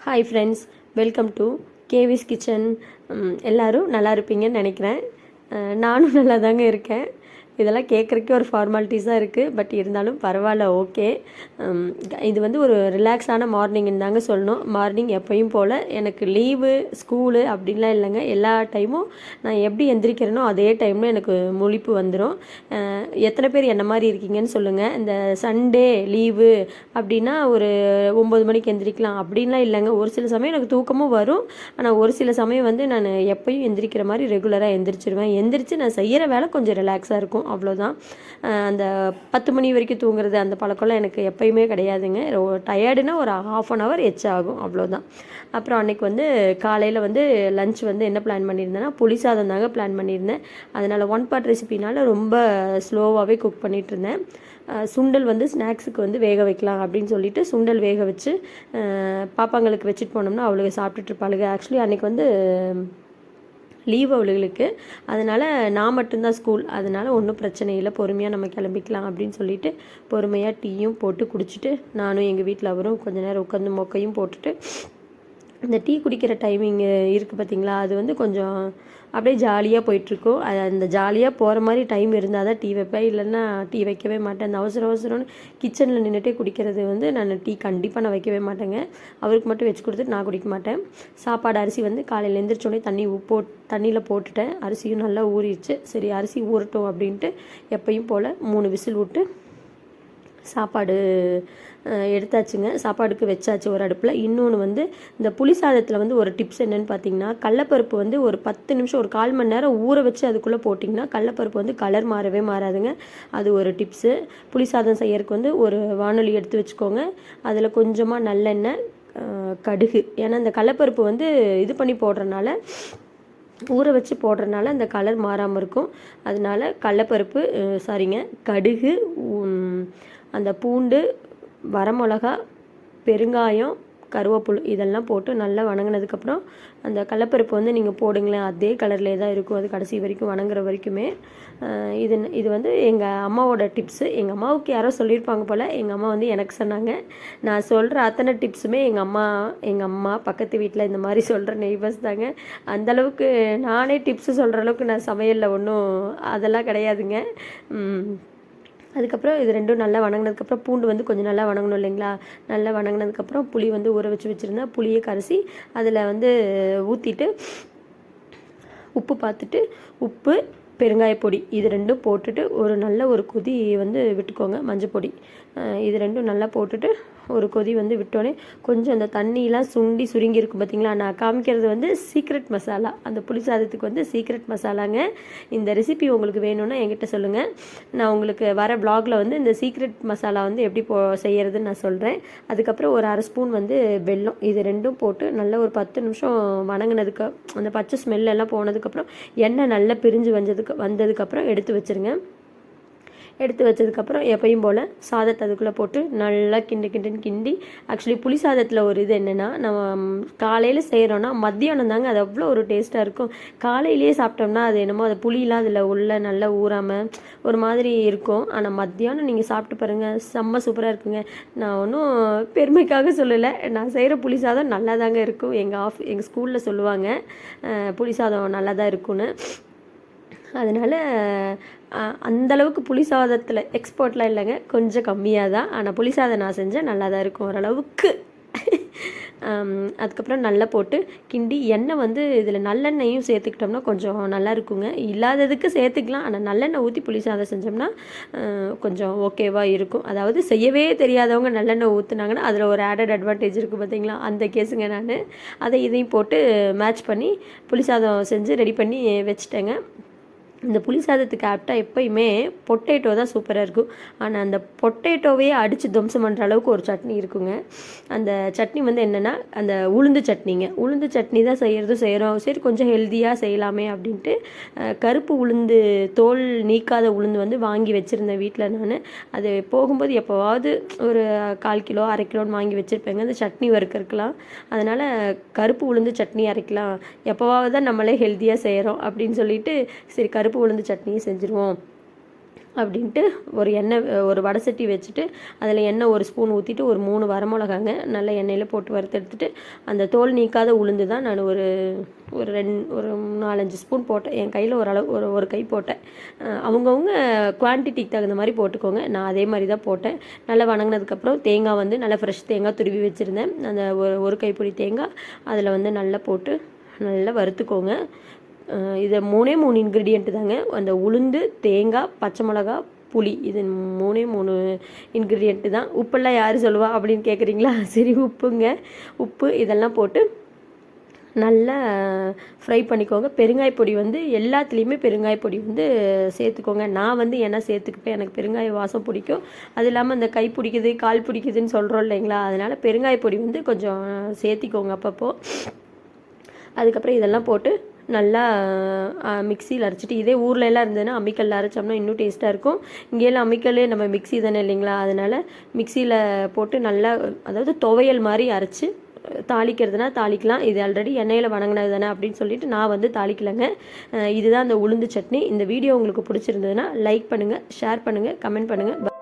Hi friends, welcome to Kavi's kitchen. எல்லோரும் நல்லா இருப்பீங்கன்னு நினைக்கிறேன். நானும் நல்லா தாங்க இருக்கேன். இதெல்லாம் கேட்குறக்கே ஒரு ஃபார்மாலிட்டிஸாக இருக்குது, பட் இருந்தாலும் பரவாயில்ல, ஓகே. இது வந்து ஒரு ரிலாக்ஸான மார்னிங்னு தாங்க சொல்லணும். மார்னிங் எப்பயும் போல் எனக்கு லீவு ஸ்கூலு அப்படின்லாம் இல்லைங்க. எல்லா டைமும் நான் எப்படி எந்திரிக்கிறேனோ அதே டைமில் எனக்கு முழிப்பு வந்துடும். எத்தனை பேர் என்ன மாதிரி இருக்கீங்கன்னு சொல்லுங்கள். இந்த சண்டே லீவு அப்படின்னா ஒரு 9 மணிக்கு எந்திரிக்கலாம் அப்படின்லாம் இல்லைங்க. ஒரு சில சமயம் எனக்கு தூக்கமும் வரும், ஆனால் ஒரு சில சமயம் வந்து நான் எப்பயும் எந்திரிக்கிற மாதிரி ரெகுலராக எந்திரிச்சிருவேன். எந்திரிச்சு நான் செய்கிற வேலை கொஞ்சம் ரிலாக்ஸாக இருக்கும், அவ்வளோதான். அந்த 10 மணி வரைக்கும் தூங்குறது அந்த பழக்கம்லாம் எனக்கு எப்பயுமே கிடையாதுங்க. டயர்டுனா ஒரு ½ அன் ஹவர் ஆகும், அவ்வளோதான். அப்புறம் அன்றைக்கி வந்து காலையில் வந்து லன்ச் வந்து என்ன பிளான் பண்ணியிருந்தேன்னா புளி சாதம் தாங்க பிளான் பண்ணியிருந்தேன். அதனால் 1 பார்ட் ரெசிபினால் ரொம்ப ஸ்லோவாகவே குக் பண்ணிகிட்டு இருந்தேன். சுண்டல் வந்து ஸ்நாக்ஸுக்கு வந்து வேக வைக்கலாம் அப்படின்னு சொல்லிட்டு சுண்டல் வேக வச்சு பாப்பாங்களுக்கு வச்சுட்டு போனோம்னா அவளுக்கு சாப்பிட்டுட்ருப்பாளுங்க. ஆக்சுவலி அன்றைக்கி வந்து லீவ் அவளுகளுக்கு, அதனால் நான் மட்டும்தான் ஸ்கூல். அதனால் ஒன்றும் பிரச்சனை இல்லை, பொறுமையாக நம்ம கிளம்பிக்கலாம் அப்படின்னு சொல்லிட்டு பொறுமையாக டீயும் போட்டு குடிச்சிட்டு நானும் எங்கள் வீட்டில் அவரும் கொஞ்சம் நேரம் உட்காந்து மொக்கையும் போட்டுட்டு, இந்த டீ குடிக்கிற டைமிங் இருக்குது பார்த்திங்களா, அது வந்து கொஞ்சம் அப்படியே ஜாலியாக போயிட்டுருக்கோம். அந்த ஜாலியாக போகிற மாதிரி டைம் இருந்தால் தான் டீ வைப்பேன், இல்லைன்னா டீ வைக்கவே மாட்டேன். அந்த அவசரம்னு கிச்சனில் நின்றுட்டே குடிக்கிறது வந்து நான் டீ கண்டிப்பாக நான் வைக்கவே மாட்டேங்க. அவருக்கு மட்டும் வச்சு கொடுத்துட்டு நான் குடிக்க மாட்டேன். சாப்பாடு அரிசி வந்து காலையில் எழுந்திரிச்சோடனே தண்ணியில் போட்டுட்டேன். அரிசியும் நல்லா ஊறிடுச்சு. சரி அரிசி ஊறட்டும் அப்படின்ட்டு எப்பயும் போல் 3 விசில் விட்டு சாப்பாடு எடுத்தாச்சுங்க. சாப்பாடுக்கு வச்சாச்சு ஒரு அடுப்பில். இன்னொன்று வந்து இந்த புளி சாதத்தில் வந்து ஒரு டிப்ஸ் என்னென்னு பார்த்தீங்கன்னா, கடலப்பருப்பு வந்து ஒரு 10 நிமிஷம் ஒரு 1/4 மணி நேரம் ஊற வச்சு அதுக்குள்ளே போட்டிங்கன்னா கடலப்பருப்பு வந்து கலர் மாறவே மாறாதுங்க. அது ஒரு டிப்ஸு. புளி சாதம் செய்யறதுக்கு வந்து ஒரு வானொலி எடுத்து வச்சுக்கோங்க. அதில் கொஞ்சமாக நல்லெண்ணெய், கடுகு, ஏன்னா இந்த கடலப்பருப்பு வந்து இது பண்ணி போடுறனால, ஊற வச்சு போடுறதுனால அந்த கலர் மாறாமல் இருக்கும். அதனால் கடலப்பருப்பு கடுகு, அந்த பூண்டு, வரமிளகா, பெருங்காயம், கருவேப்பிலை இதெல்லாம் போட்டு நல்லா வணங்கினதுக்கப்புறம் அந்த கடலப்பருப்பு வந்து நீங்கள் போடுங்களேன், அதே கலர்லேயே தான் இருக்கும் அது கடைசி வரைக்கும் வணங்குற வரைக்குமே. இது வந்து எங்கள் அம்மாவோட டிப்ஸு. எங்கள் அம்மாவுக்கு யாரோ சொல்லியிருப்பாங்க போல், எங்கள் அம்மா வந்து எனக்கு சொன்னாங்க. நான் சொல்கிற அத்தனை டிப்ஸுமே எங்கள் அம்மா பக்கத்து வீட்டில் இந்த மாதிரி சொல்கிற நெய்பர்ஸ் தாங்க. அந்தளவுக்கு நானே டிப்ஸு சொல்கிற அளவுக்கு நான் சமையலில் ஒன்றும் அதெல்லாம் கிடையாதுங்க. அதுக்கப்புறம் இது ரெண்டும் நல்லா வணங்கினதுக்கப்புறம் பூண்டு வந்து கொஞ்சம் நல்லா வணங்கணும் இல்லைங்களா. நல்லா வணங்கினதுக்கப்புறம் புளி வந்து ஊற வச்சுருந்தேன். புளியை கரைசி அதில் வந்து ஊற்றிட்டு உப்பு பார்த்துட்டு, உப்பு, பெருங்காயப்பொடி இது ரெண்டும் போட்டுட்டு ஒரு நல்ல ஒரு கொதி வந்து விட்டுக்கோங்க. மஞ்சப்பொடி இது ரெண்டும் நல்லா போட்டுட்டு ஒரு கொதி வந்து விட்டோன்னே கொஞ்சம் அந்த தண்ணியெலாம் சுருங்கி இருக்கும் பார்த்திங்களா. நான் காமிக்கிறது வந்து சீக்ரெட் மசாலா, அந்த புளி சாதத்துக்கு வந்து சீக்ரெட் மசாலாங்க. இந்த ரெசிபி உங்களுக்கு வேணும்னா என்கிட்ட சொல்லுங்கள். நான் உங்களுக்கு வர ப்ளாகில் வந்து இந்த சீக்ரெட் மசாலா வந்து எப்படி செய்கிறதுன்னு நான் சொல்கிறேன். அதுக்கப்புறம் ஒரு 1/2 ஸ்பூன் வந்து வெல்லம், இது ரெண்டும் போட்டு நல்லா ஒரு 10 நிமிஷம் வணங்கினதுக்கு அந்த பச்சை ஸ்மெல்லாம் போனதுக்கப்புறம் எண்ணெய் நல்லா பிரிஞ்சு வந்ததுக்கப்புறம் எடுத்து வச்சுருங்க. எடுத்து வச்சதுக்கப்புறம் எப்பயும் போல் சாதத்தை அதுக்குள்ளே போட்டு நல்லா கிண்டி ஆக்சுவலி புளி சாதத்தில் ஒரு இது என்னென்னா, நம்ம காலையில் செய்கிறோன்னா மத்தியானம் தாங்க அது அவ்வளோ ஒரு டேஸ்ட்டாக இருக்கும். காலையிலேயே சாப்பிட்டோம்னா அது என்னமோ அது புளியெலாம் அதில் உள்ள நல்லா ஊறாமல் ஒரு மாதிரி இருக்கும். ஆனால் மத்தியானம் நீங்கள் சாப்பிட்டு பாருங்கள், செம்ம சூப்பராக இருக்குங்க. நான் ஒன்றும் பெருமைக்காக சொல்லலை, நான் செய்கிற புளி சாதம் நல்லா தாங்க இருக்கும். எங்கள் ஸ்கூலில் சொல்லுவாங்க புளி சாதம் நல்லா தான் இருக்குன்னு. அதனால் அந்தளவுக்கு புளி சாதத்தில் எக்ஸ்பர்ட்லாம் இல்லைங்க, கொஞ்சம் கம்மியாக தான். ஆனால் புளி சாதம் நான் செஞ்சேன் நல்லா தான் இருக்கும் ஓரளவுக்கு. அதுக்கப்புறம் நல்லா போட்டு கிண்டி எண்ணெய் வந்து இதில் நல்லெண்ணெயும் சேர்த்துக்கிட்டோம்னா கொஞ்சம் நல்லா இருக்குங்க. இல்லாததுக்கு சேர்த்துக்கலாம், ஆனால் நல்லெண்ணெய் ஊற்றி புளி சாதம் செஞ்சோம்னா கொஞ்சம் ஓகேவாக இருக்கும். அதாவது செய்யவே தெரியாதவங்க நல்லெண்ணெய் ஊற்றுனாங்கன்னா அதில் ஒரு ஆடட் அட்வான்டேஜ் இருக்குது பார்த்தீங்களா, அந்த கேஸுங்க நான். அதை இதையும் போட்டு மேட்ச் பண்ணி புளி சாதம் செஞ்சு ரெடி பண்ணி வச்சுட்டேங்க. இந்த புளி சாதத்துக்கு ஆப்டாக எப்போயுமே பொட்டேட்டோ தான் சூப்பராக இருக்கும். ஆனால் அந்த பொட்டேட்டோவையே அடித்து துவம்சம் பண்ணுற அளவுக்கு ஒரு சட்னி இருக்குங்க. அந்த சட்னி வந்து என்னென்னா அந்த உளுந்து சட்னிங்க. உளுந்து சட்னி தான் செய்கிறோம். சரி கொஞ்சம் ஹெல்த்தியாக செய்யலாமே அப்படின்ட்டு கருப்பு உளுந்து, தோல் நீக்காத உளுந்து வந்து வாங்கி வச்சுருந்தேன் வீட்டில். நான் அது போகும்போது எப்போவாவது ஒரு 1/4 கிலோ 1/2 கிலோன்னு வாங்கி வச்சுருப்பேங்க அந்த சட்னி வறுக்கிறதுக்கெலாம். அதனால் கருப்பு உளுந்து சட்னி அரைக்கலாம், எப்போவாவது தான் நம்மளே ஹெல்த்தியாக செய்கிறோம் அப்படின்னு சொல்லிட்டு சரி கருப்பு உளுந்து சட்னியும் செஞ்சுருவோம் அப்படின்ட்டு ஒரு எண்ணெய் ஒரு வடை சட்டி வச்சுட்டு அதில் எண்ணெய் ஒரு ஸ்பூன் ஊற்றிட்டு ஒரு 3 வரமிளகாங்க நல்ல எண்ணெயில் போட்டு வறுத்தெடுத்துட்டு அந்த தோல் நீக்காத உளுந்து தான் நான் ஒரு 4-5 ஸ்பூன் போட்டேன். என் கையில் ஒரு கை போட்டேன். அவங்கவுங்க குவான்டிட்டிக்கு தகுந்த மாதிரி போட்டுக்கோங்க. நான் அதே மாதிரி தான் போட்டேன். நல்லா வணங்கினதுக்கப்புறம் தேங்காய் வந்து நல்லா ஃப்ரெஷ் தேங்காய் துருவி வச்சுருந்தேன். அந்த ஒரு கைப்பிடி தேங்காய் அதில் வந்து நல்லா போட்டு நல்லா வறுத்துக்கோங்க. இதை 3 இன்க்ரீடியண்ட்டு தாங்க. அந்த உளுந்து, தேங்காய், பச்சை மிளகா, புளி, இது 3 இன்க்ரீடியண்ட்டு தான். உப்பெல்லாம் யார் சொல்லுவா அப்படின்னு கேட்குறீங்களா? சரி, உப்பு இதெல்லாம் போட்டு நல்லா ஃப்ரை பண்ணிக்கோங்க. பெருங்காயப்பொடி வந்து எல்லாத்துலேயுமே பெருங்காயப்பொடி வந்து சேர்த்துக்கோங்க. நான் வந்து என்ன சேர்த்துக்குப்பேன், எனக்கு பெருங்காய வாசம் பிடிக்கும். அது இல்லாமல் அந்த கை பிடிக்குது கால் பிடிக்குதுன்னு சொல்கிறோம் இல்லைங்களா, அதனால் பெருங்காயப்பொடி வந்து கொஞ்சம் சேர்த்திக்கோங்க அப்பப்போ. அதுக்கப்புறம் இதெல்லாம் போட்டு நல்லா மிக்சியில் அரைச்சிட்டு, இதே ஊரில் எல்லாம் இருந்ததுன்னா அம்மிக்கல்ல அரைச்சோம்னா இன்னும் டேஸ்ட்டாக இருக்கும். இங்கேயெல்லாம் அம்மிக்கல்லே நம்ம மிக்சி தானே இல்லைங்களா, அதனால் மிக்சியில் போட்டு நல்லா, அதாவது துவையல் மாதிரி அரைச்சி தாளிக்கிறதுனா தாளிக்கலாம். இது ஆல்ரெடி எண்ணெயில் வணங்கினது தானே அப்படின்னு சொல்லிட்டு நான் வந்து தாளிக்கலைங்க. இதுதான் அந்த உளுந்து சட்னி. இந்த வீடியோ உங்களுக்கு பிடிச்சிருந்ததுன்னா லைக் பண்ணுங்கள், ஷேர் பண்ணுங்கள், கமெண்ட் பண்ணுங்கள்.